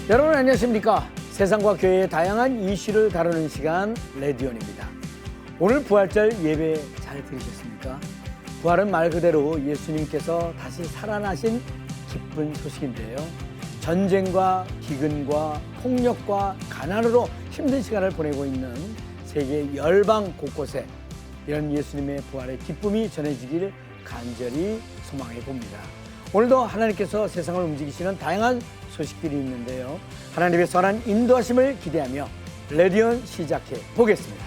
여러분 안녕하십니까? 세상과 교회의 다양한 이슈를 다루는 시간 레디온입니다. 오늘 부활절 예배 잘 들으셨습니까? 부활은 말 그대로 예수님께서 다시 살아나신 기쁜 소식인데요. 전쟁과 기근과 폭력과 가난으로 힘든 시간을 보내고 있는 세계 열방 곳곳에 이런 예수님의 부활의 기쁨이 전해지길 간절히 소망해 봅니다. 오늘도 하나님께서 세상을 움직이시는 다양한 소식들이 있는데요. 하나님의 선한 인도하심을 기대하며 레디온 시작해 보겠습니다.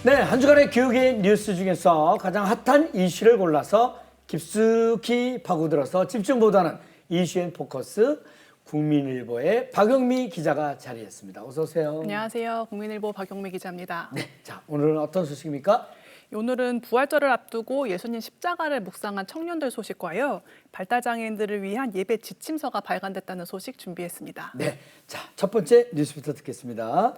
네, 한 주간의 교육의 뉴스 중에서 가장 핫한 이슈를 골라서 깊숙이 파고들어서 집중보다는 이슈 앤 포커스 국민일보의 박영미 기자가 자리했습니다. 어서 오세요. 안녕하세요. 국민일보 박영미 기자입니다. 네, 자 오늘은 어떤 소식입니까? 오늘은 부활절을 앞두고 예수님 십자가를 묵상한 청년들 소식과요. 발달장애인들을 위한 예배 지침서가 발간됐다는 소식 준비했습니다. 네, 자 첫 번째 뉴스부터 듣겠습니다.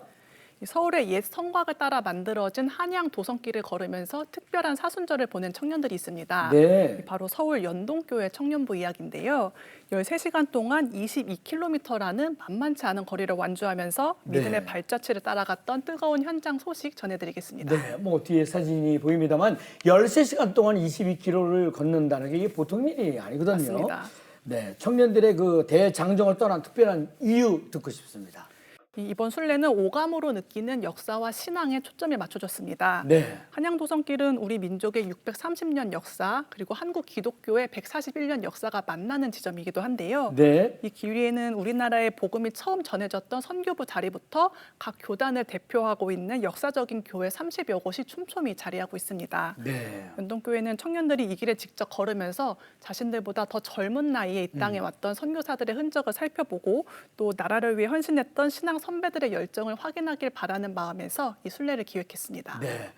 서울의 옛 성곽을 따라 만들어진 한양 도성길을 걸으면서 특별한 사순절을 보낸 청년들이 있습니다. 네. 바로 서울 연동교회 청년부 이야기인데요. 13시간 동안 22km라는 만만치 않은 거리를 완주하면서 믿음의 네. 발자취를 따라갔던 뜨거운 현장 소식 전해드리겠습니다. 네, 뭐 뒤에 사진이 보입니다만 13시간 동안 22km를 걷는다는 게 이게 보통 일이 아니거든요. 맞습니다. 네, 청년들의 그 대장정을 떠난 특별한 이유 듣고 싶습니다. 이번 순례는 오감으로 느끼는 역사와 신앙에 초점이 맞춰졌습니다. 네. 한양도성길은 우리 민족의 630년 역사 그리고 한국 기독교의 141년 역사가 만나는 지점이기도 한데요. 네. 이 길 위에는 우리나라의 복음이 처음 전해졌던 선교부 자리부터 각 교단을 대표하고 있는 역사적인 교회 30여 곳이 촘촘히 자리하고 있습니다. 네. 연동교회는 청년들이 이 길을 직접 걸으면서 자신들보다 더 젊은 나이에 이 땅에 왔던 선교사들의 흔적을 살펴보고 또 나라를 위해 헌신했던 신앙 선배들의 열정을 확인하길 바라는 마음에서 이 순례를 기획했습니다. 네.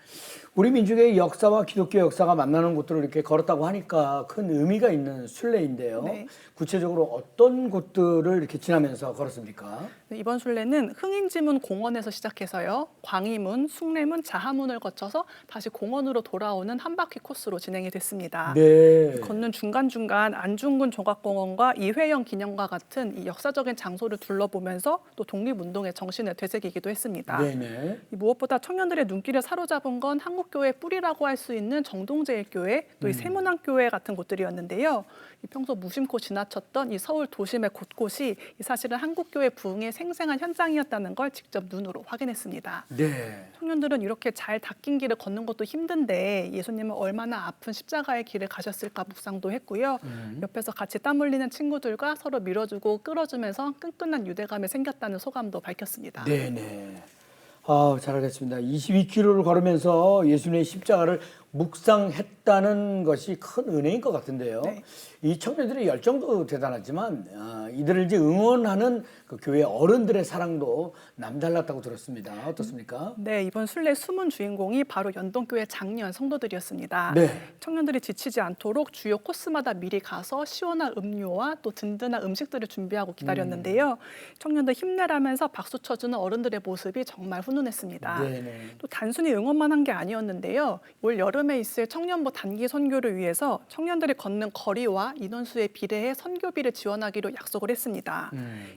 우리 민족의 역사와 기독교 역사가 만나는 곳들을 이렇게 걸었다고 하니까 큰 의미가 있는 순례인데요. 네. 구체적으로 어떤 곳들을 이렇게 지나면서 걸었습니까? 이번 순례는 흥인지문 공원에서 시작해서요. 광희문, 숭례문, 자하문을 거쳐서 다시 공원으로 돌아오는 한 바퀴 코스로 진행이 됐습니다. 네. 걷는 중간중간 안중근 조각공원과 이회영 기념과 같은 이 역사적인 장소를 둘러보면서 또 독립운동의 정신을 되새기기도 했습니다. 네네. 무엇보다 청년들의 눈길을 사로잡은 건 한국교회의 뿌리라고 할 수 있는 정동제일교회 또 이 세문안교회 같은 곳들이었는데요. 평소 무심코 지나쳤던 이 서울 도심의 곳곳이 사실은 한국교회 부흥의 생생한 현장이었다는 걸 직접 눈으로 확인했습니다. 네. 청년들은 이렇게 잘 닦인 길을 걷는 것도 힘든데 예수님은 얼마나 아픈 십자가의 길을 가셨을까 묵상도 했고요. 옆에서 같이 땀 흘리는 친구들과 서로 밀어주고 끌어주면서 끈끈한 유대감이 생겼다는 소감도 밝혔습니다. 네네. 아, 잘 알겠습니다. 22km를 걸으면서 예수님의 십자가를 묵상했다는 것이 큰 은혜인 것 같은데요. 네. 이 청년들의 열정도 대단하지만 이들을 이제 응원하는 그 교회 어른들의 사랑도 남달랐다고 들었습니다. 어떻습니까? 네, 이번 순례 숨은 주인공이 바로 연동교회 장년 성도들이었습니다. 네. 청년들이 지치지 않도록 주요 코스마다 미리 가서 시원한 음료와 또 든든한 음식들을 준비하고 기다렸는데요. 청년들 힘내라면서 박수 쳐주는 어른들의 모습이 정말 훈훈했습니다. 네네. 또 단순히 응원만 한 게 아니었는데요. 올 여름에 있을 청년부 단기 선교를 위해서 청년들이 걷는 거리와 인원수에 비례해 선교비를 지원하기로 약속을 했습니다.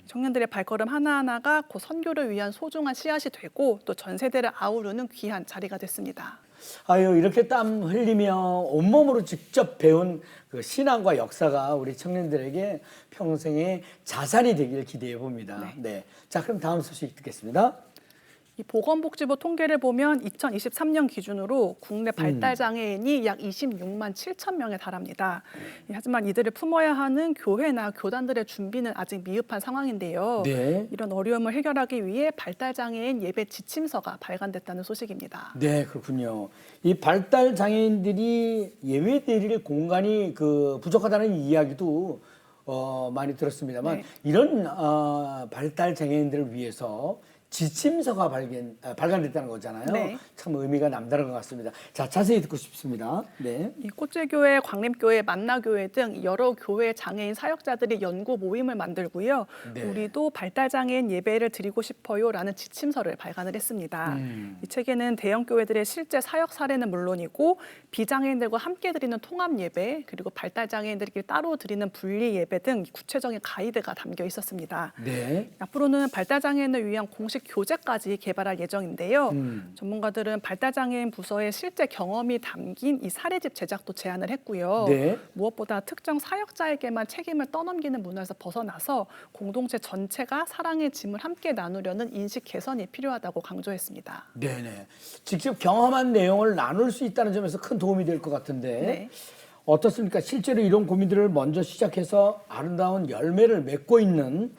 청년들의 발걸음 하나하나가 그 선교를 위한 소중한 씨앗이 되고 또 전 세대를 아우르는 귀한 자리가 됐습니다. 아유, 이렇게 땀 흘리며 온몸으로 직접 배운 그 신앙과 역사가 우리 청년들에게 평생의 자산이 되길 기대해 봅니다. 네. 자, 그럼 다음 소식 듣겠습니다. 이 보건복지부 통계를 보면 2023년 기준으로 국내 발달장애인이 약 26만 7천 명에 달합니다. 하지만 이들을 품어야 하는 교회나 교단들의 준비는 아직 미흡한 상황인데요. 네. 이런 어려움을 해결하기 위해 발달장애인 예배 지침서가 발간됐다는 소식입니다. 네, 그렇군요. 이 발달 장애인들이 예외드릴 공간이 부족하다는 이야기도 많이 들었습니다만 네. 이런 발달 장애인들을 위해서 지침서가 발간됐다는 거잖아요. 네. 참 의미가 남다른 것 같습니다. 자, 자세히 듣고 싶습니다. 네. 이 꽃제교회, 광림교회, 만나교회 등 여러 교회 장애인 사역자들이 연구 모임을 만들고요. 네. 우리도 발달장애인 예배를 드리고 싶어요라는 지침서를 발간을 했습니다. 이 책에는 대형 교회들의 실제 사역 사례는 물론이고 비장애인들과 함께 드리는 통합 예배, 그리고 발달장애인들끼리 따로 드리는 분리 예배 등 구체적인 가이드가 담겨 있었습니다. 네. 앞으로는 발달장애인을 위한 공식 교재까지 개발할 예정인데요. 전문가들은 발달장애인 부서의 실제 경험이 담긴 이 사례집 제작도 제안을 했고요. 네. 무엇보다 특정 사역자에게만 책임을 떠넘기는 문화에서 벗어나서 공동체 전체가 사랑의 짐을 함께 나누려는 인식 개선이 필요하다고 강조했습니다. 네네. 직접 경험한 내용을 나눌 수 있다는 점에서 큰 도움이 될 것 같은데 네. 어떻습니까? 실제로 이런 고민들을 먼저 시작해서 아름다운 열매를 맺고 있는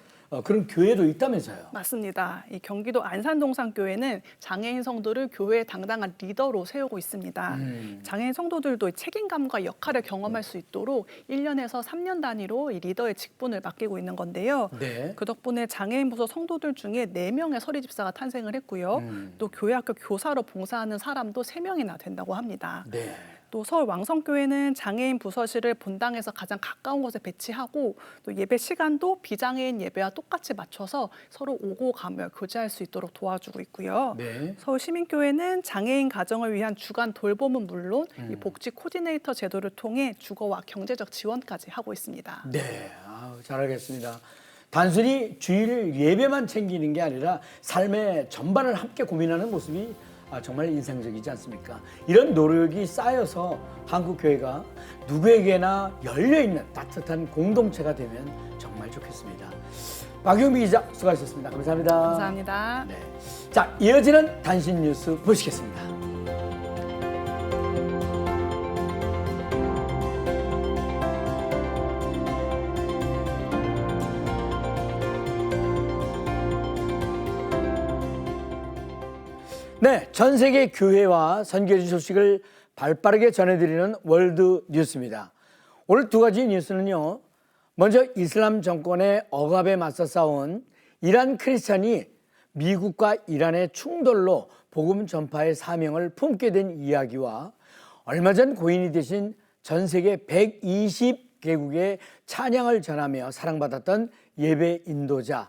그런 교회도 있다면서요. 맞습니다. 이 경기도 안산동산교회는 장애인 성도를 교회의 당당한 리더로 세우고 있습니다. 장애인 성도들도 책임감과 역할을 경험할 수 있도록 1년에서 3년 단위로 이 리더의 직분을 맡기고 있는 건데요. 네. 그 덕분에 장애인 부서 성도들 중에 4명의 서리집사가 탄생을 했고요. 또 교회학교 교사로 봉사하는 사람도 3명이나 된다고 합니다. 네. 또 서울 왕성교회는 장애인 부서실을 본당에서 가장 가까운 곳에 배치하고 또 예배 시간도 비장애인 예배와 똑같이 맞춰서 서로 오고 가며 교제할 수 있도록 도와주고 있고요. 네. 서울 시민교회는 장애인 가정을 위한 주간 돌봄은 물론 이 복지 코디네이터 제도를 통해 주거와 경제적 지원까지 하고 있습니다. 네. 잘 알겠습니다. 단순히 주일 예배만 챙기는 게 아니라 삶의 전반을 함께 고민하는 모습이 정말 인상적이지 않습니까? 이런 노력이 쌓여서 한국교회가 누구에게나 열려있는 따뜻한 공동체가 되면 정말 좋겠습니다. 박용미 기자 수고하셨습니다. 감사합니다. 감사합니다. 네. 자, 이어지는 단신 뉴스 보시겠습니다. 네, 전 세계 교회와 선교지 소식을 발빠르게 전해드리는 월드 뉴스입니다. 오늘 2가지 뉴스는요. 먼저 이슬람 정권의 억압에 맞서 싸운 이란 크리스찬이 미국과 이란의 충돌로 복음 전파의 사명을 품게 된 이야기와 얼마 전 고인이 되신 전 세계 120개국의 찬양을 전하며 사랑받았던 예배 인도자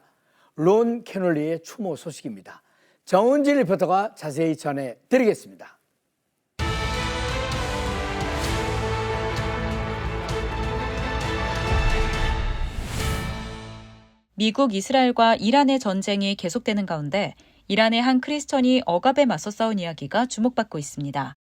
론 캐놀리의 추모 소식입니다. 정은지 리포터가 자세히 전해드리겠습니다. 미국, 이스라엘과 이란의 전쟁이 계속되는 가운데 이란의 한 크리스천이 억압에 맞서 싸운 이야기가 주목받고 있습니다.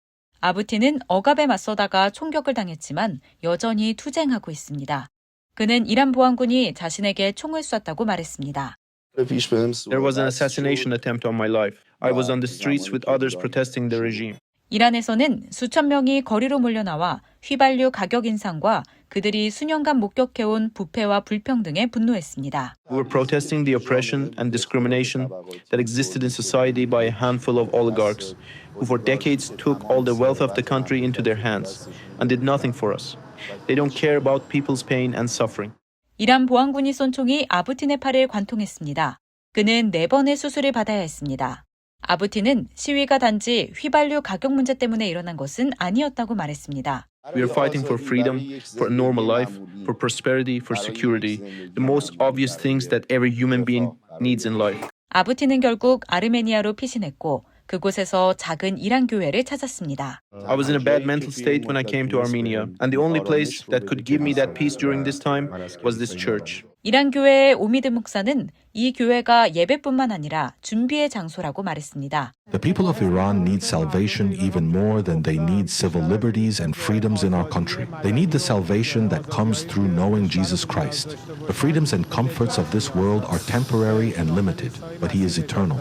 아부티는 억압에 맞서다가 총격을 당했지만 여전히 투쟁하고 있습니다. 그는 이란 보안군이 자신에게 총을 쐈다고 말했습니다. There was an assassination attempt on my life. I was on the streets with others protesting the regime. 이란에서는 수천 명이 거리로 몰려나와 휘발유 가격 인상과 그들이 수년간 목격해온 부패와 불평등에 분노했습니다. We were protesting the oppression and discrimination that existed in society by a handful of oligarchs who for decades took all the wealth of the country into their hands and did nothing for us. They don't care about people's pain and suffering. 이란 보안군이 쏜 총이 아부틴의 팔을 관통했습니다. 그는 4번의 수술을 받아야 했습니다. 아부틴은 시위가 단지 휘발유 가격 문제 때문에 일어난 것은 아니었다고 말했습니다. We are fighting for freedom, for a normal life, for prosperity, for security, the most obvious things that every human being needs in life. 아부틴은 결국 아르메니아로 피신했고 그곳에서 작은 이란 교회를 찾았습니다. I was in a bad mental state when I came to Armenia, and the only place that could give me that peace during this time was this church. 이란 교회의 오미드 목사는 이 교회가 예배뿐만 아니라 준비의 장소라고 말했습니다. The people of Iran need salvation even more than they need civil liberties and freedoms in our country. They need the salvation that comes through knowing Jesus Christ. The freedoms and comforts of this world are temporary and limited, but He is eternal.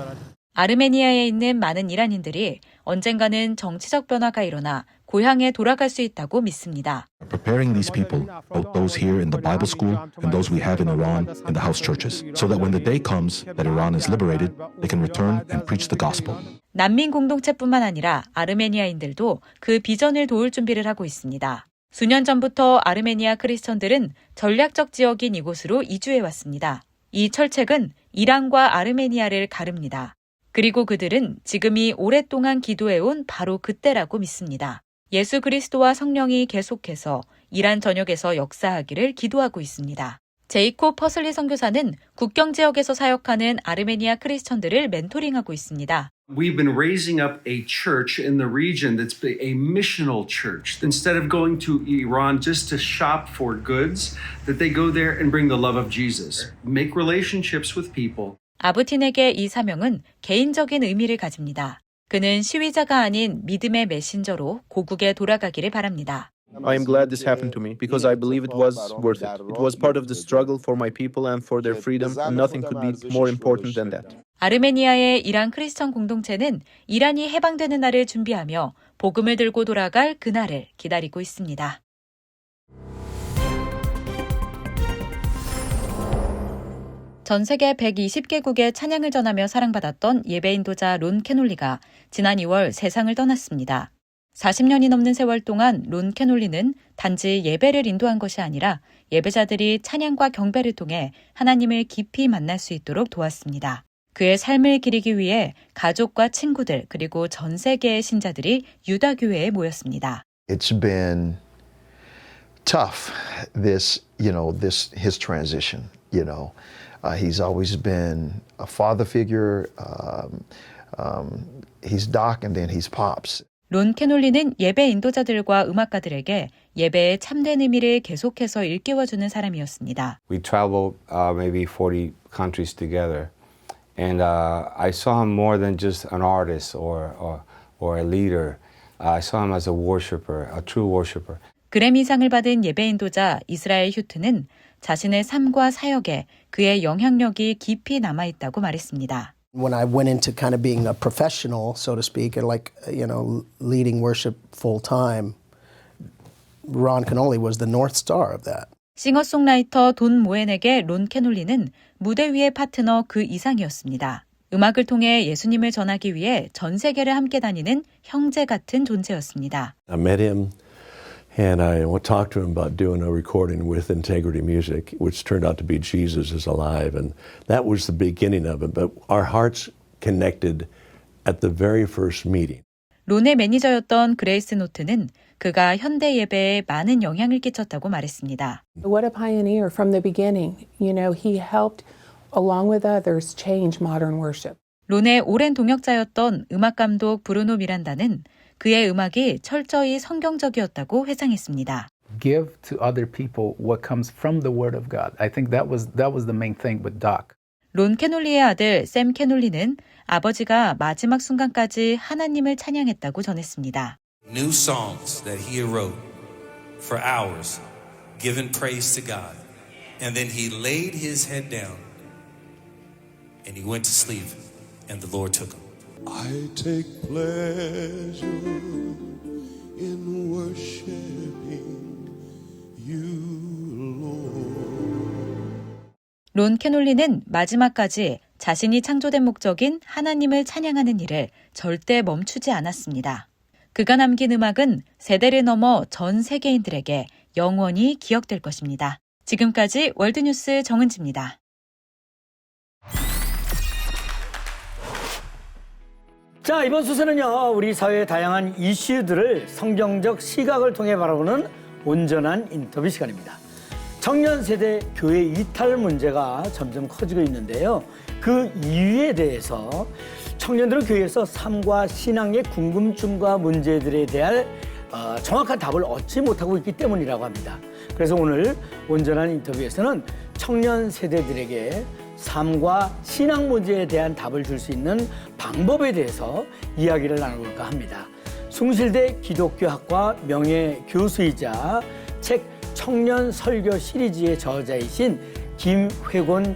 아르메니아에 있는 많은 이란인들이 언젠가는 정치적 변화가 일어나 고향에 돌아갈 수 있다고 믿습니다. Preparing these people, both those here in the Bible school and those we have in Iran in the house churches, so that when the day comes that Iran is liberated, they can return and preach the gospel. 난민 공동체뿐만 아니라 아르메니아인들도 그 비전을 도울 준비를 하고 있습니다. 수년 전부터 아르메니아 크리스천들은 전략적 지역인 이곳으로 이주해 왔습니다. 이 철책은 이란과 아르메니아를 가릅니다. 그리고 그들은 지금이 오랫동안 기도해온 바로 그때라고 믿습니다. 예수 그리스도와 성령이 계속해서 이란 전역에서 역사하기를 기도하고 있습니다. 제이콥 퍼슬리 선교사는 국경 지역에서 사역하는 아르메니아 크리스천들을 멘토링하고 있습니다. We've been raising up a church in the region that's a missional church. Instead of going to Iran just to shop for goods, that they go there and bring the love of Jesus. Make relationships with people. 아부틴에게 이 사명은 개인적인 의미를 가집니다. 그는 시위자가 아닌 믿음의 메신저로 고국에 돌아가기를 바랍니다. I am glad this happened to me because I believe it was worth it. It was part of the struggle for my people and for their freedom, and nothing could be more important than that. 아르메니아의 이란 크리스천 공동체는 이란이 해방되는 날을 준비하며 복음을 들고 돌아갈 그날을 기다리고 있습니다. 전 세계 120개국에 찬양을 전하며 사랑받았던 예배 인도자 론 캐놀리가 지난 2월 세상을 떠났습니다. 40년이 넘는 세월 동안 론 캐놀리는 단지 예배를 인도한 것이 아니라 예배자들이 찬양과 경배를 통해 하나님을 깊이 만날 수 있도록 도왔습니다. 그의 삶을 기리기 위해 가족과 친구들 그리고 전 세계의 신자들이 유다교회에 모였습니다. It's been tough, his transition, He's always been a father figure. He's Doc and then he's Pops. 론 캐놀리는 예배 인도자들과 음악가들에게 예배의 참된 의미를 계속해서 일깨워주는 사람이었습니다. We traveled maybe 40 countries together, and I saw him more than just an artist or a leader. I saw him as a worshiper, a true worshiper. 그래미상을 받은 예배 인도자 이스라엘 휴트는 자신의 삶과 사역에 그의 영향력이 깊이 남아있다고 말했습니다. When I went into kind of being a professional, so to speak, and leading worship full time, Ron Kenoly was the North Star of that. 싱어송라이터 돈 모엔에게 론 캐놀리는 무대 위의 파트너 그 이상이었습니다. 음악을 통해 예수님을 전하기 위해 전 세계를 함께 다니는 형제 같은 존재였습니다. I met him and I talked to him about doing a recording with Integrity Music, which turned out to be Jesus is Alive, and that was the beginning of it. But our hearts connected at the very first meeting. 론의 매니저였던 그레이스 노트는 그가 현대 예배에 많은 영향을 끼쳤다고 말했습니다. What a pioneer from the beginning. He helped, along with others, change modern worship. 론의 오랜 동역자였던 음악감독 브루노 미란다는 그의 음악이 철저히 성경적이었다고 회상했습니다. Give to other people what comes from the Word of God. I think that was the main thing with Doc. 론 캐놀리의 아들 샘 캐놀리는 아버지가 마지막 순간까지 하나님을 찬양했다고 전했습니다. New songs that he wrote for hours, giving praise to God. And then he laid his head down and he went to sleep and the Lord took him. I take pleasure in worshiping you, Lord. 론 캐놀리는 마지막까지 자신이 창조된 목적인 하나님을 찬양하는 일을 절대 멈추지 않았습니다. 그가 남긴 음악은 세대를 넘어 전 세계인들에게 영원히 기억될 것입니다. 지금까지 월드뉴스 정은지입니다. 자, 이번 수세는요, 우리 사회의 다양한 이슈들을 성경적 시각을 통해 바라보는 온전한 인터뷰 시간입니다. 청년 세대 교회 이탈 문제가 점점 커지고 있는데요. 그 이유에 대해서 청년들은 교회에서 삶과 신앙의 궁금증과 문제들에 대한 정확한 답을 얻지 못하고 있기 때문이라고 합니다. 그래서 오늘 온전한 인터뷰에서는 청년 세대들에게 삶과 신앙 문제에 대한 답을 줄 수 있는 방법에 대해서 이야기를 나눠볼까 합니다. 숭실대 기독교학과 명예교수이자 책 청년 설교 시리즈의 저자이신 김회곤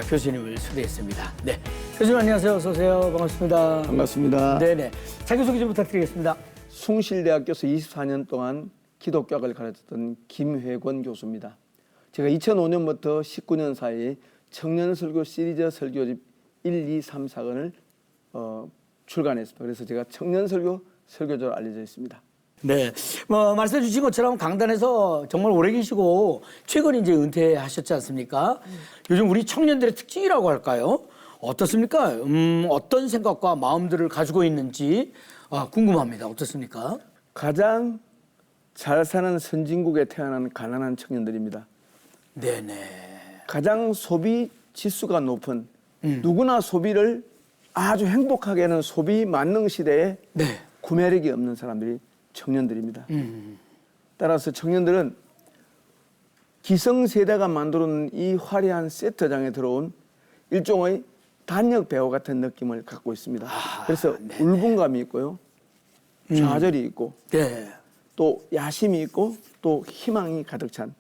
교수님을 초대했습니다. 네, 교수님 안녕하세요. 어서 오세요. 반갑습니다. 반갑습니다. 네네. 자기소개 좀 부탁드리겠습니다. 숭실대학교에서 24년 동안 기독교학을 가르쳤던 김회곤 교수입니다. 제가 2005년부터 19년 사이 청년 설교 시리즈 설교집 1, 2, 3, 4권을 출간했습니다. 그래서 제가 청년 설교 설교자로 알려져 있습니다. 네, 말씀해 주신 것처럼 강단에서 정말 오래 계시고 최근 이제 은퇴하셨지 않습니까? 요즘 우리 청년들의 특징이라고 할까요? 어떻습니까? 어떤 생각과 마음들을 가지고 있는지 궁금합니다. 어떻습니까? 가장 잘 사는 선진국에 태어난 가난한 청년들입니다. 네네. 가장 소비 지수가 높은 누구나 소비를 아주 행복하게 하는 소비 만능 시대에 구매력이 없는 사람들이 청년들입니다. 따라서 청년들은 기성세대가 만들어놓은 이 화려한 세트장에 들어온 일종의 단역 배우 같은 느낌을 갖고 있습니다. 그래서 울분감이 있고요. 좌절이 있고 또 야심이 있고 또 희망이 가득 찬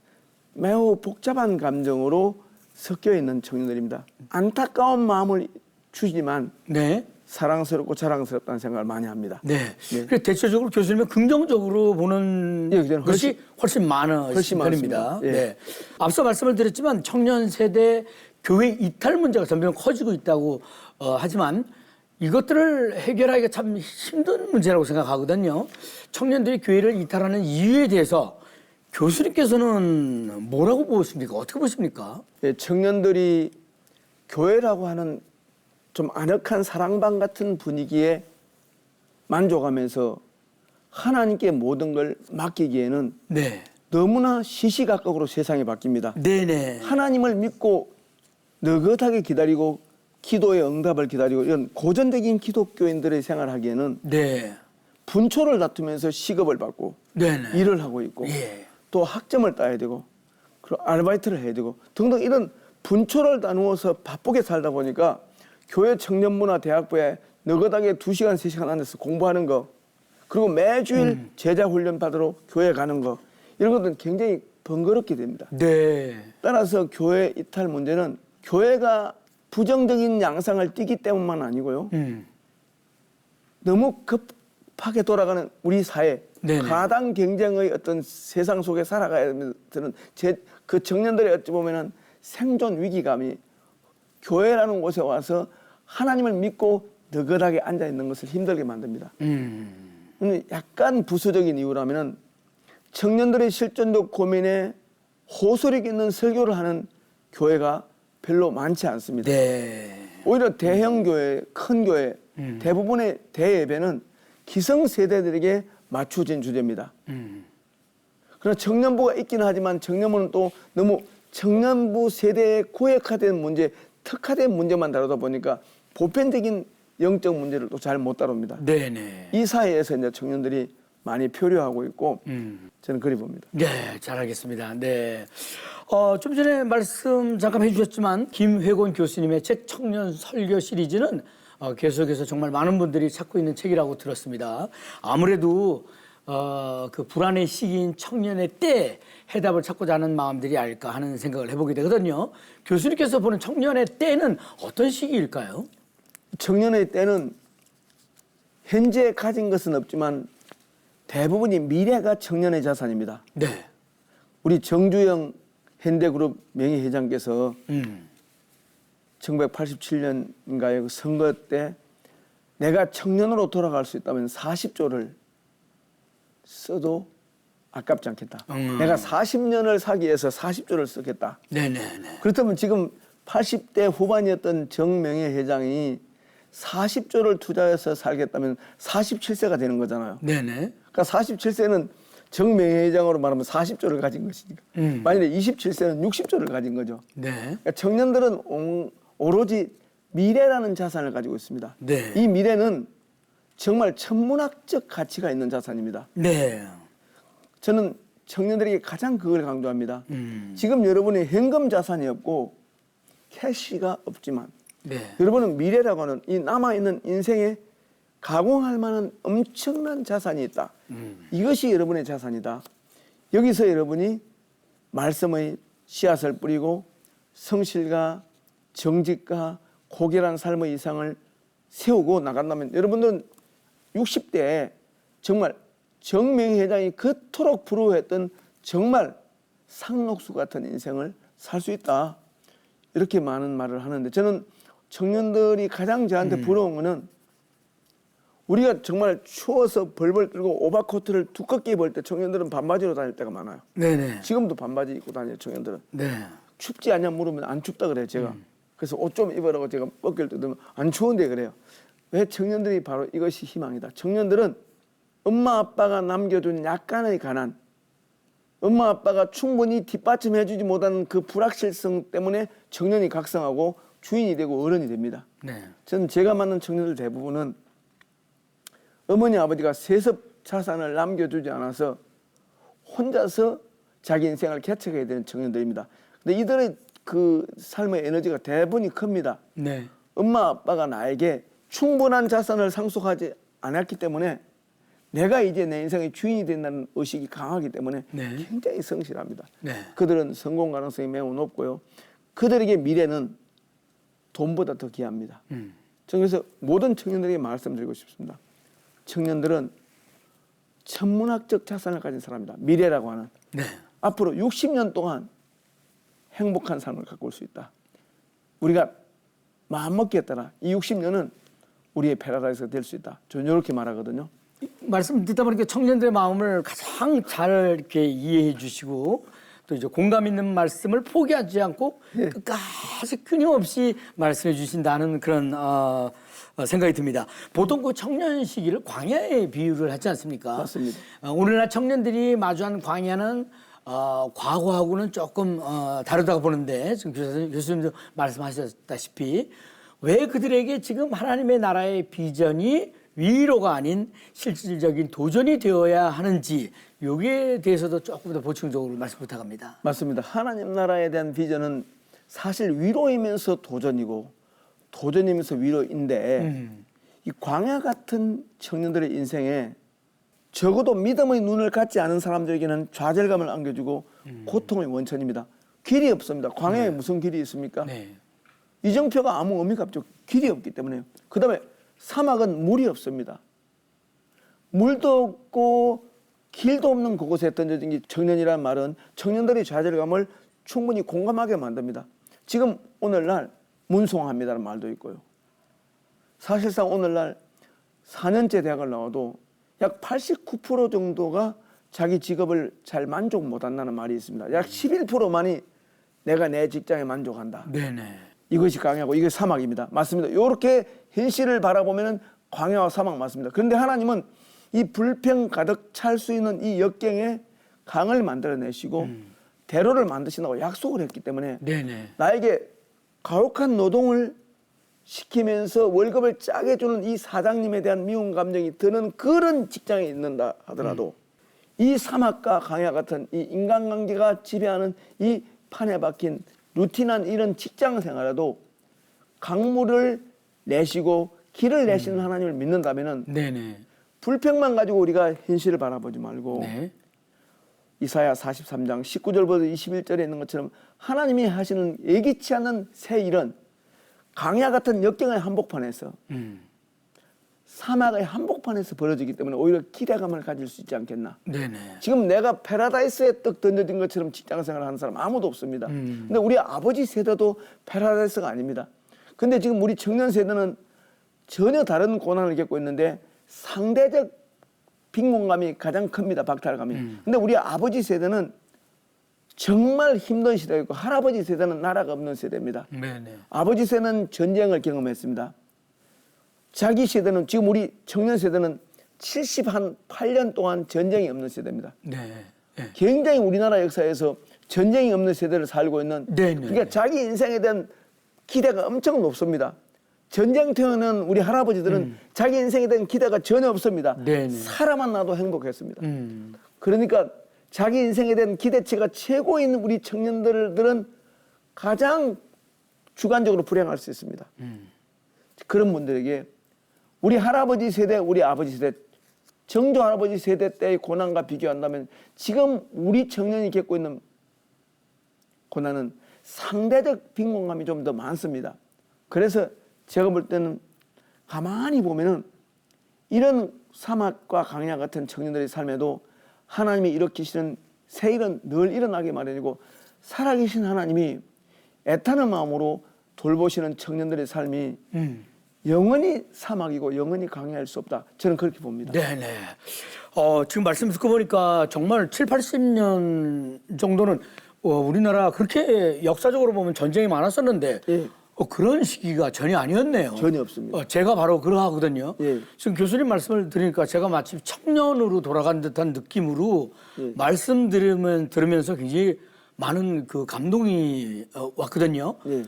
매우 복잡한 감정으로 섞여 있는 청년들입니다. 안타까운 마음을 주지만 사랑스럽고 자랑스럽다는 생각을 많이 합니다. 그래서 대체적으로 교수님은 긍정적으로 보는 것이 훨씬 많으신 편입니다. 앞서 말씀을 드렸지만 청년 세대 교회 이탈 문제가 점점 커지고 있다고 하지만 이것들을 해결하기가 참 힘든 문제라고 생각하거든요. 청년들이 교회를 이탈하는 이유에 대해서 교수님께서는 뭐라고 보십니까? 어떻게 보십니까? 청년들이 교회라고 하는 좀 아늑한 사랑방 같은 분위기에 만족하면서 하나님께 모든 걸 맡기기에는 너무나 시시각각으로 세상이 바뀝니다. 하나님을 믿고 느긋하게 기다리고 기도의 응답을 기다리고 이런 고전적인 기독교인들의 생활하기에는 분초를 다투면서 시급을 받고 일을 하고 있고 또 학점을 따야 되고 그리고 아르바이트를 해야 되고 등등 이런 분초를 나누어서 바쁘게 살다 보니까 교회 청년부나 대학부에 느긋하게 2시간, 3시간 앉아서 공부하는 거 그리고 매주일 제자 훈련 받으러 교회 가는 거 이런 것들은 굉장히 번거롭게 됩니다. 따라서 교회 이탈 문제는 교회가 부정적인 양상을 띠기 때문만 아니고요. 너무 급하게 돌아가는 우리 사회 가당 경쟁의 어떤 세상 속에 살아가야 되는 그 청년들의 어찌 보면은 생존 위기감이 교회라는 곳에 와서 하나님을 믿고 느긋하게 앉아 있는 것을 힘들게 만듭니다. 약간 부수적인 이유라면은 청년들의 실존적 고민에 호소력 있는 설교를 하는 교회가 별로 많지 않습니다. 오히려 대형 교회, 큰 교회, 대부분의 대예배는 기성세대들에게 맞춰진 주제입니다. 그러나 청년부가 있기는 하지만 청년부는 또 너무 청년부 세대에 고액화된 문제, 특화된 문제만 다루다 보니까 보편적인 영적 문제를 또 잘 못 다룹니다. 이 사회에서 이제 청년들이 많이 표류하고 있고 저는 그리 봅니다. 잘 알겠습니다. 좀 전에 말씀 잠깐 해주셨지만 김회곤 교수님의 책 청년 설교 시리즈는 계속해서 정말 많은 분들이 찾고 있는 책이라고 들었습니다. 아무래도 그 불안의 시기인 청년의 때 해답을 찾고자 하는 마음들이 아닐까 하는 생각을 해보게 되거든요. 교수님께서 보는 청년의 때는 어떤 시기일까요? 청년의 때는 현재 가진 것은 없지만 대부분이 미래가 청년의 자산입니다. 우리 정주영 현대그룹 명예회장께서 1987년인가의 그 선거 때 내가 청년으로 돌아갈 수 있다면 40조를 써도 아깝지 않겠다. 내가 40년을 사기 위해서 40조를 쓰겠다. 그렇다면 지금 80대 후반이었던 정명예 회장이 40조를 투자해서 살겠다면 47세가 되는 거잖아요. 그러니까 47세는 정명예 회장으로 말하면 40조를 가진 것이니까. 만일에 27세는 60조를 가진 거죠. 그러니까 청년들은 오로지 미래라는 자산을 가지고 있습니다. 이 미래는 정말 천문학적 가치가 있는 자산입니다. 저는 청년들에게 가장 그걸 강조합니다. 지금 여러분이 현금 자산이 없고 캐시가 없지만 여러분은 미래라고 하는 이 남아있는 인생에 가공할 만한 엄청난 자산이 있다. 이것이 여러분의 자산이다. 여기서 여러분이 말씀의 씨앗을 뿌리고 성실과 정직과 고결한 삶의 이상을 세우고 나간다면 여러분들은 60대에 정말 정명희 회장이 그토록 부러워했던 정말 상록수 같은 인생을 살 수 있다. 이렇게 많은 말을 하는데 저는 청년들이 가장 저한테 부러운 거는 우리가 정말 추워서 벌벌 떨고 오버코트를 두껍게 입을 때 청년들은 반바지로 다닐 때가 많아요. 지금도 반바지 입고 다녀요, 청년들은. 춥지 않냐 물으면 안 춥다 그래요, 제가. 그래서 옷 좀 입으라고 제가 어깨를 뜯으면 안 추운데 그래요. 왜 청년들이 바로 이것이 희망이다. 청년들은 엄마 아빠가 남겨준 약간의 가난, 엄마 아빠가 충분히 뒷받침해주지 못하는 그 불확실성 때문에 청년이 각성하고 주인이 되고 어른이 됩니다. 네. 저는 제가 만난 청년들 대부분은 어머니 아버지가 세습 자산을 남겨주지 않아서 혼자서 자기 인생을 개척해야 되는 청년들입니다. 근데 이들의 그 삶의 에너지가 대부분이 큽니다. 네. 엄마 아빠가 나에게 충분한 자산을 상속하지 않았기 때문에 내가 이제 내 인생의 주인이 된다는 의식이 강하기 때문에 네. 굉장히 성실합니다. 네. 그들은 성공 가능성이 매우 높고요. 그들에게 미래는 돈보다 더 귀합니다. 저는 그래서 모든 청년들에게 말씀드리고 싶습니다. 청년들은 천문학적 자산을 가진 사람입니다. 미래라고 하는. 네. 앞으로 60년 동안 행복한 삶을 갖고 올 수 있다. 우리가 마음먹기에 따라 이 60년은 우리의 패러다이스가 될 수 있다. 저는 이렇게 말하거든요. 말씀 듣다 보니까 청년들의 마음을 가장 잘 이렇게 이해해 주시고 또 이제 공감 있는 말씀을 포기하지 않고 끝까지 끊임없이 말씀해 주신다는 그런 생각이 듭니다. 보통 그 청년 시기를 광야에 비유를 하지 않습니까? 맞습니다. 오늘날 청년들이 마주한 광야는 과거하고는 조금 다르다고 보는데 지금 교수님도 말씀하셨다시피 왜 그들에게 지금 하나님의 나라의 비전이 위로가 아닌 실질적인 도전이 되어야 하는지 여기에 대해서도 조금 더 보충적으로 말씀 부탁합니다. 맞습니다. 하나님 나라에 대한 비전은 사실 위로이면서 도전이고 도전이면서 위로인데 이 광야 같은 청년들의 인생에 적어도 믿음의 눈을 갖지 않은 사람들에게는 좌절감을 안겨주고 고통의 원천입니다. 길이 없습니다. 광야에 무슨 길이 있습니까? 네. 이정표가 아무 의미가 없죠. 길이 없기 때문에요. 그 다음에 사막은 물이 없습니다. 물도 없고 길도 없는 그곳에 던져진 게 청년이라는 말은 청년들의 좌절감을 충분히 공감하게 만듭니다. 지금 오늘날 문송합니다라는 말도 있고요. 사실상 오늘날 4년제 대학을 나와도 약 89% 정도가 자기 직업을 잘 만족 못한다는 말이 있습니다. 약 11%만이 내가 내 직장에 만족한다. 네네. 이것이 광야고 이게 사막입니다. 맞습니다. 이렇게 현실을 바라보면 광야와 사막 맞습니다. 그런데 하나님은 이 불평 가득 찰 수 있는 이 역경에 강을 만들어내시고 대로를 만드신다고 약속을 했기 때문에 네네. 나에게 가혹한 노동을 시키면서 월급을 짜게 주는 이 사장님에 대한 미운 감정이 드는 그런 직장에 있는다 하더라도 이 사막과 광야 같은 이 인간관계가 지배하는 이 판에 박힌 루틴한 이런 직장 생활에도 강물을 내시고 길을 내시는 하나님을 믿는다면은 네네. 불평만 가지고 우리가 현실을 바라보지 말고 네. 이사야 43장 19절부터 21절에 있는 것처럼 하나님이 하시는 예기치 않은 새 일은 광야 같은 역경의 한복판에서 사막의 한복판에서 벌어지기 때문에 오히려 기대감을 가질 수 있지 않겠나. 네네. 지금 내가 패러다이스에 떡 던져진 것처럼 직장생활을 하는 사람 아무도 없습니다. 근데 우리 아버지 세대도 패러다이스가 아닙니다. 근데 지금 우리 청년 세대는 전혀 다른 고난을 겪고 있는데 상대적 빈곤감이 가장 큽니다. 박탈감이. 근데 우리 아버지 세대는 정말 힘든 시대였고 할아버지 세대는 나라가 없는 세대입니다. 네네. 아버지 세대는 전쟁을 경험했습니다. 자기 세대는 지금 우리 청년 세대는 78년 동안 전쟁이 없는 세대입니다. 네. 네. 굉장히 우리나라 역사에서 전쟁이 없는 세대를 살고 있는 그러니까 자기 인생에 대한 기대가 엄청 높습니다. 전쟁터는 우리 할아버지들은 자기 인생에 대한 기대가 전혀 없습니다. 네네. 살아만 나도 행복했습니다. 그러니까 자기 인생에 대한 기대치가 최고인 우리 청년들은 가장 주관적으로 불행할 수 있습니다. 그런 분들에게 우리 할아버지 세대, 우리 아버지 세대, 정조 할아버지 세대 때의 고난과 비교한다면 지금 우리 청년이 겪고 있는 고난은 상대적 빈곤감이 좀 더 많습니다. 그래서 제가 볼 때는 가만히 보면은 이런 사막과 광야 같은 청년들의 삶에도 하나님이 일으키시는 새 일은 늘 일어나게 마련이고 살아계신 하나님이 애타는 마음으로 돌보시는 청년들의 삶이 영원히 사막이고 영원히 광야일 수 없다. 저는 그렇게 봅니다. 네네. 지금 말씀 듣고 보니까 정말 7, 80년 정도는 우리나라 그렇게 역사적으로 보면 전쟁이 많았었는데 그런 시기가 전혀 아니었네요. 전혀 없습니다. 제가 바로 그러하거든요. 예. 지금 교수님 말씀을 들으니까 제가 마치 청년으로 돌아간 듯한 느낌으로 예. 말씀 들으면서 굉장히 많은 그 감동이 왔거든요. 예.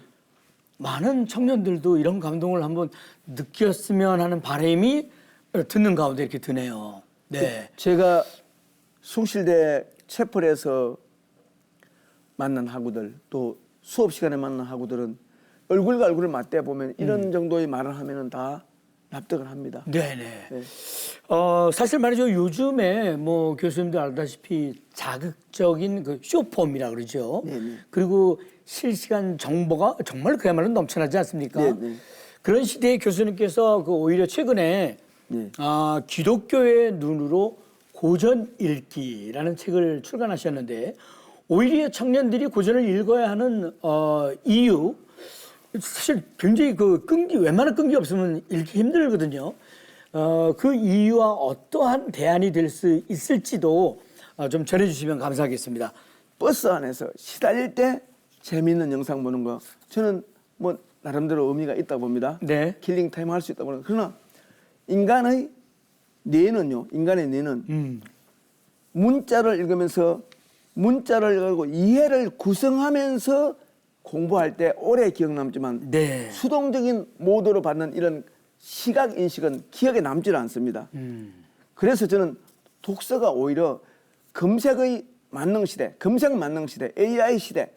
많은 청년들도 이런 감동을 한번 느꼈으면 하는 바람이 듣는 가운데 이렇게 드네요. 네. 제가 숭실대 채플에서 만난 학우들 또 수업 시간에 만난 학우들은 얼굴과 얼굴을 맞대 보면 이런 정도의 말을 하면은 다 납득을 합니다. 네네. 네. 사실 말이죠. 요즘에 뭐 교수님도 알다시피 자극적인 그 쇼폼이라 그러죠. 네네. 그리고 실시간 정보가 정말 그야말로 넘쳐나지 않습니까? 네네. 그런 시대에 교수님께서 그 오히려 최근에 네. 기독교의 눈으로 고전 읽기라는 책을 출간하셨는데 오히려 청년들이 고전을 읽어야 하는 이유 사실 굉장히 그 웬만한 끈기 없으면 읽기 힘들거든요. 그 이유와 어떠한 대안이 될 수 있을지도 좀 전해주시면 감사하겠습니다. 버스 안에서 시달릴 때 재미있는 영상 보는 거 저는 뭐 나름대로 의미가 있다고 봅니다. 네. 킬링 타임 할 수 있다고 봅니다. 그러나 인간의 뇌는 문자를 읽으면서 문자를 읽고 이해를 구성하면서 공부할 때 오래 기억 남지만 네. 수동적인 모드로 받는 이런 시각 인식은 기억에 남질 않습니다. 그래서 저는 독서가 오히려 검색의 만능 시대, 검색 만능 시대, AI 시대,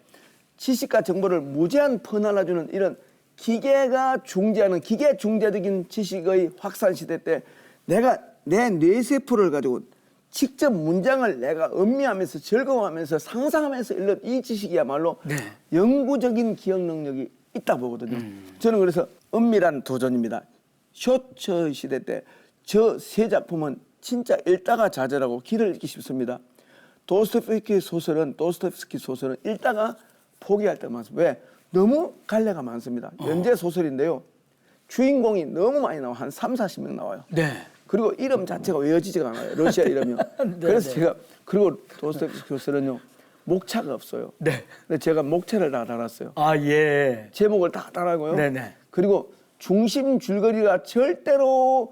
지식과 정보를 무제한 퍼날라주는 이런 기계가 중재하는 기계 중재적인 지식의 확산 시대 때 내가 내 뇌세포를 가지고 직접 문장을 내가 음미하면서 즐거워하면서 상상하면서 읽는 이 지식이야말로 네. 영구적인 기억 능력이 있다 보거든요. 저는 그래서 은밀한 도전입니다. 쇼츠 시대 때 저 세 작품은 진짜 읽다가 좌절하고 길을 잃기 쉽습니다. 도스토옙스키 소설은 읽다가 포기할 때가 많습니다. 왜? 너무 갈래가 많습니다. 연재 소설인데요. 주인공이 너무 많이 나와. 한 30-40명 나와요. 네. 그리고 이름 자체가 외워지지가 않아요. 러시아 이름이요. 그래서 제가 그리고 도스토옙스키 소설은요. 목차가 없어요. 네. 근데 제가 목차를 다 달았어요. 예. 제목을 다 달아고요. 네네. 그리고 중심 줄거리가 절대로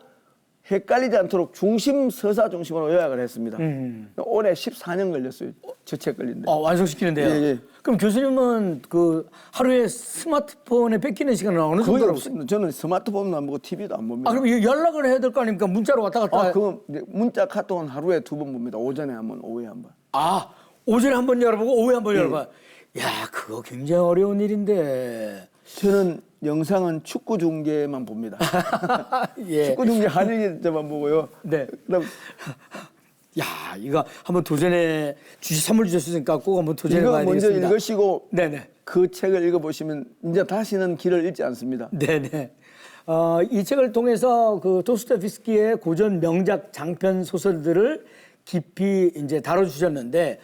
헷갈리지 않도록 중심 서사 중심으로 요약을 했습니다. 올해 14년 걸렸어요. 저 책 걸린데. 완성시키는데요. 예. 그럼 교수님은 그 하루에 스마트폰에 뺏기는 시간은 어느 거의 정도 없습니다. 저는 스마트폰도 안 보고 TV도 안 봅니다. 그럼 연락을 해야 될 거 아닙니까? 문자로 왔다 갔다. 그건 문자 카톡은 하루에 2번 봅니다. 오전에 한 번, 오후에 한 번. 오전에 한 번 열어보고 오후에 한 번 열어봐. 야, 그거 굉장히 어려운 일인데. 저는 영상은 축구 중계만 봅니다. 예. 축구 중계 한일기자만 보고요. 네. 그럼 야, 이거 한번 도전해 선물 주셨으니까 꼭 한번 도전해 이거 봐야 먼저 되겠습니다. 읽으시고 네네. 그 책을 읽어보시면 이제 다시는 길을 잃지 않습니다. 네네. 이 책을 통해서 그 도스토옙스키의 고전 명작 장편 소설들을 깊이 이제 다뤄주셨는데,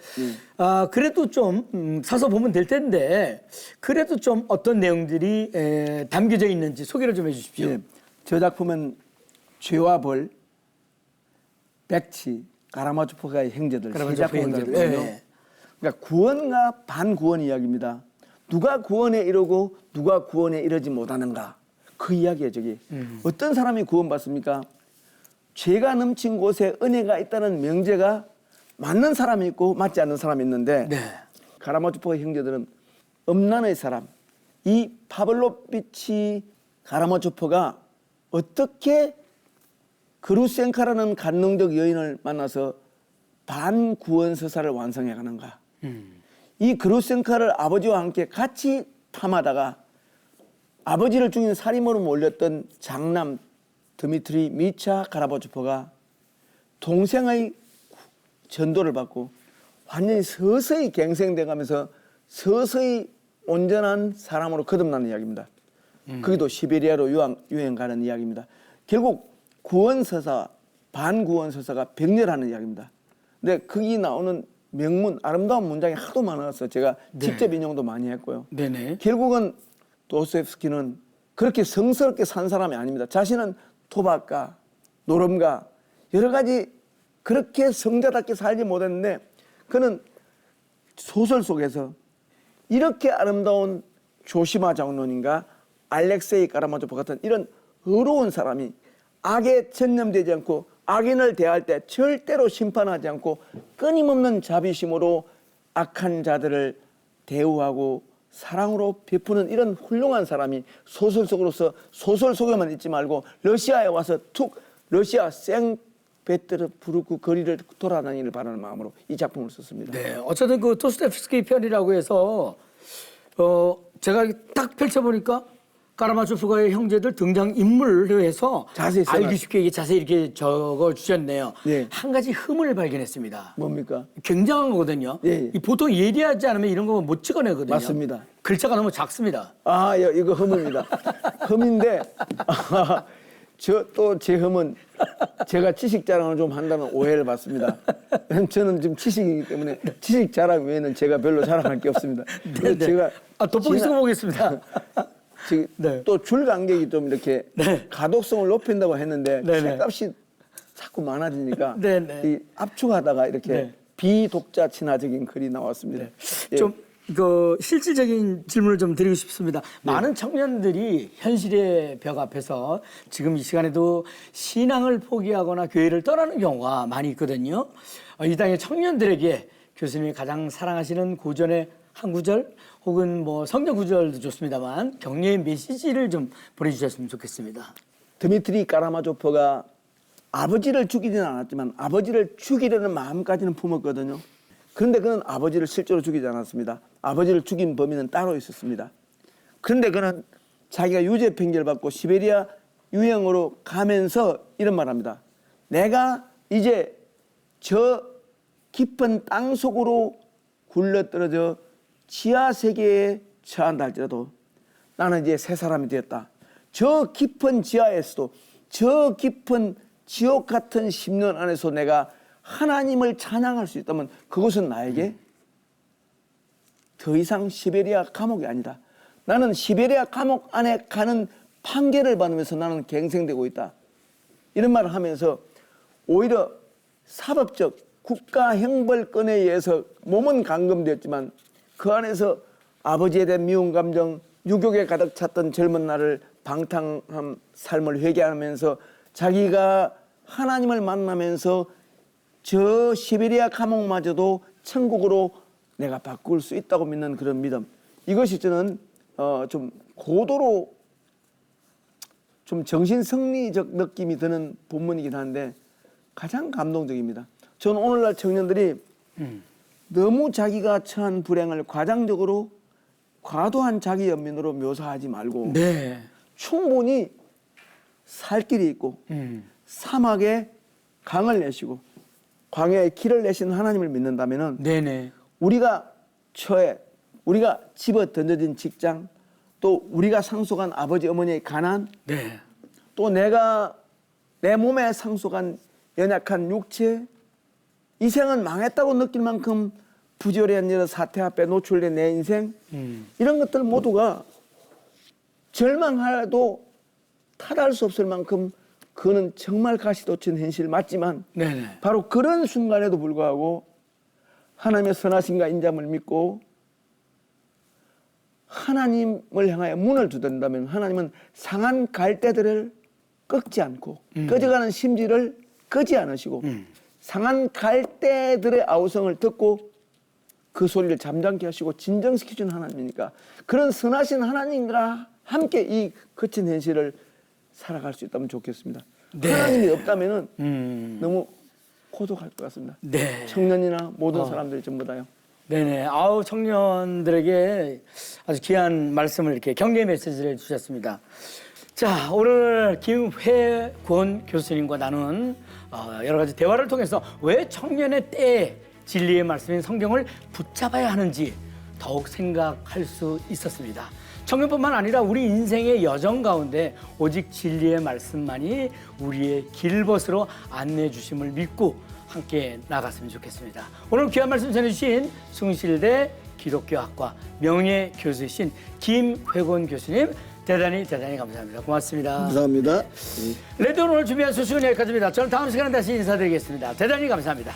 그래도 좀 사서 보면 될 텐데, 그래도 좀 어떤 내용들이 담겨져 있는지 소개를 좀 해주십시오. 예. 저 작품은 죄와 벌, 백치, 가라마조프가의 형제들, 세 작품을 형제들. 다루거든요. 예. 그러니까 구원과 반구원 이야기입니다. 누가 구원에 이르고 누가 구원에 이르지 못하는가. 그 이야기예요, 저기. 어떤 사람이 구원받습니까? 죄가 넘친 곳에 은혜가 있다는 명제가 맞는 사람이 있고 맞지 않는 사람이 있는데 가라마조프의 형제들은 음란의 사람, 이 파블로비치 가라마조프가 어떻게 그루센카라는 간능적 여인을 만나서 반구원 서사를 완성해 가는가. 이 그루센카를 아버지와 함께 같이 탐하다가 아버지를 죽인 살인범으로 몰렸던 장남 드미트리 미차 가라바조프가 동생의 전도를 받고 완전히 서서히 갱생돼 가면서 서서히 온전한 사람으로 거듭나는 이야기입니다. 거기도 시베리아로 유행 가는 이야기입니다. 결국 구원서사, 반구원서사가 병렬하는 이야기입니다. 근데 거기 나오는 명문, 아름다운 문장이 하도 많아서 제가 직접 인용도 많이 했고요. 네네. 결국은 도스토옙스키는 그렇게 성스럽게 산 사람이 아닙니다. 자신은 토박가, 노름가 여러 가지 그렇게 성자답게 살지 못했는데 그는 소설 속에서 이렇게 아름다운 조시마 장로님과 알렉세이 까라마조프 같은 이런 의로운 사람이 악에 전념되지 않고 악인을 대할 때 절대로 심판하지 않고 끊임없는 자비심으로 악한 자들을 대우하고 사랑으로 베푸는 이런 훌륭한 사람이 소설 속에만 있지 말고 러시아에 와서 러시아 생페테르부르크 거리를 돌아다니기를 바라는 마음으로 이 작품을 썼습니다. 네, 어쨌든 그 도스토옙스키 편이라고 해서 제가 딱 펼쳐보니까 까라마조프가의 형제들 등장 인물로 해서 자세히 알기 쉽게 이게 자세히 이렇게 적어 주셨네요. 네. 한 가지 흠을 발견했습니다. 뭡니까? 굉장한 거거든요. 예. 이 보통 예리하지 않으면 이런 거 못 찍어내거든요. 맞습니다. 글자가 너무 작습니다. 아, 이거 흠입니다. 흠인데 제 흠은 제가 지식 자랑을 좀 한다는 오해를 받습니다. 저는 지금 지식이기 때문에 지식 자랑 외에는 제가 별로 자랑할 게 없습니다. 네, 제가 돋보기 쓰고 보겠습니다. 네. 또 줄 간격이 좀 이렇게 가독성을 높인다고 했는데 책값이 자꾸 많아지니까 이 압축하다가 이렇게 비독자 친화적인 글이 나왔습니다. 예. 좀 실질적인 질문을 좀 드리고 싶습니다. 많은 청년들이 현실의 벽 앞에서 지금 이 시간에도 신앙을 포기하거나 교회를 떠나는 경우가 많이 있거든요. 이 땅의 청년들에게 교수님이 가장 사랑하시는 고전의 한 구절 혹은 뭐 성경 구절도 좋습니다만 격려의 메시지를 좀 보내주셨으면 좋겠습니다. 드미트리 까라마조프가 아버지를 죽이지는 않았지만 아버지를 죽이려는 마음까지는 품었거든요. 그런데 그는 아버지를 실제로 죽이지 않았습니다. 아버지를 죽인 범인은 따로 있었습니다. 그런데 그는 자기가 유죄 판결받고 시베리아 유형으로 가면서 이런 말을 합니다. 내가 이제 저 깊은 땅 속으로 굴러떨어져 지하 세계에 처한다 할지라도 나는 이제 새 사람이 되었다. 저 깊은 지하에서도 저 깊은 지옥 같은 10년 안에서 내가 하나님을 찬양할 수 있다면 그것은 나에게 더 이상 시베리아 감옥이 아니다. 나는 시베리아 감옥 안에 가는 판결을 받으면서 나는 갱생되고 있다. 이런 말을 하면서 오히려 사법적 국가 형벌권에 의해서 몸은 감금되었지만 그 안에서 아버지에 대한 미운 감정, 유욕에 가득 찼던 젊은 날을 방탕한 삶을 회개하면서 자기가 하나님을 만나면서 저 시베리아 감옥마저도 천국으로 내가 바꿀 수 있다고 믿는 그런 믿음. 이것이 저는 좀 고도로 좀 정신승리적 느낌이 드는 본문이긴 한데 가장 감동적입니다. 저는 오늘날 청년들이 너무 자기가 처한 불행을 과장적으로 과도한 자기 연민으로 묘사하지 말고 충분히 살 길이 있고 사막에 강을 내시고 광야에 길을 내신 하나님을 믿는다면은 우리가 우리가 집어 던져진 직장, 또 우리가 상속한 아버지 어머니의 가난, 또 내가 내 몸에 상속한 연약한 육체, 이 생은 망했다고 느낄 만큼 부조리한 여러 사태 앞에 노출된 내 인생, 이런 것들 모두가 절망하여도 탓할 수 없을 만큼 그는 정말 가시도친 현실 맞지만 바로 그런 순간에도 불구하고 하나님의 선하심과 인자함을 믿고 하나님을 향하여 문을 두든다면 하나님은 상한 갈대들을 꺾지 않고 꺼져가는 심지를 끄지 않으시고 상한 갈대들의 아우성을 듣고 그 소리를 잠잠케 하시고 진정시켜주는 하나님이니까 그런 선하신 하나님과 함께 이 거친 현실을 살아갈 수 있다면 좋겠습니다. 하나님이 없다면 너무 고독할 것 같습니다. 청년이나 모든 사람들이 전부 다요. 아우 청년들에게 아주 귀한 말씀을 이렇게 격려의 메시지를 주셨습니다. 자, 오늘 김회권 교수님과 나눈 여러 가지 대화를 통해서 왜 청년의 때에 진리의 말씀인 성경을 붙잡아야 하는지 더욱 생각할 수 있었습니다. 청년뿐만 아니라 우리 인생의 여정 가운데 오직 진리의 말씀만이 우리의 길벗으로 안내해 주심을 믿고 함께 나갔으면 좋겠습니다. 오늘 귀한 말씀 전해주신 숭실대 기독교학과 명예교수이신 김회권 교수님 대단히 감사합니다. 고맙습니다. 감사합니다. 레디오 오늘 준비한 소식은 여기까지입니다. 저는 다음 시간에 다시 인사드리겠습니다. 대단히 감사합니다.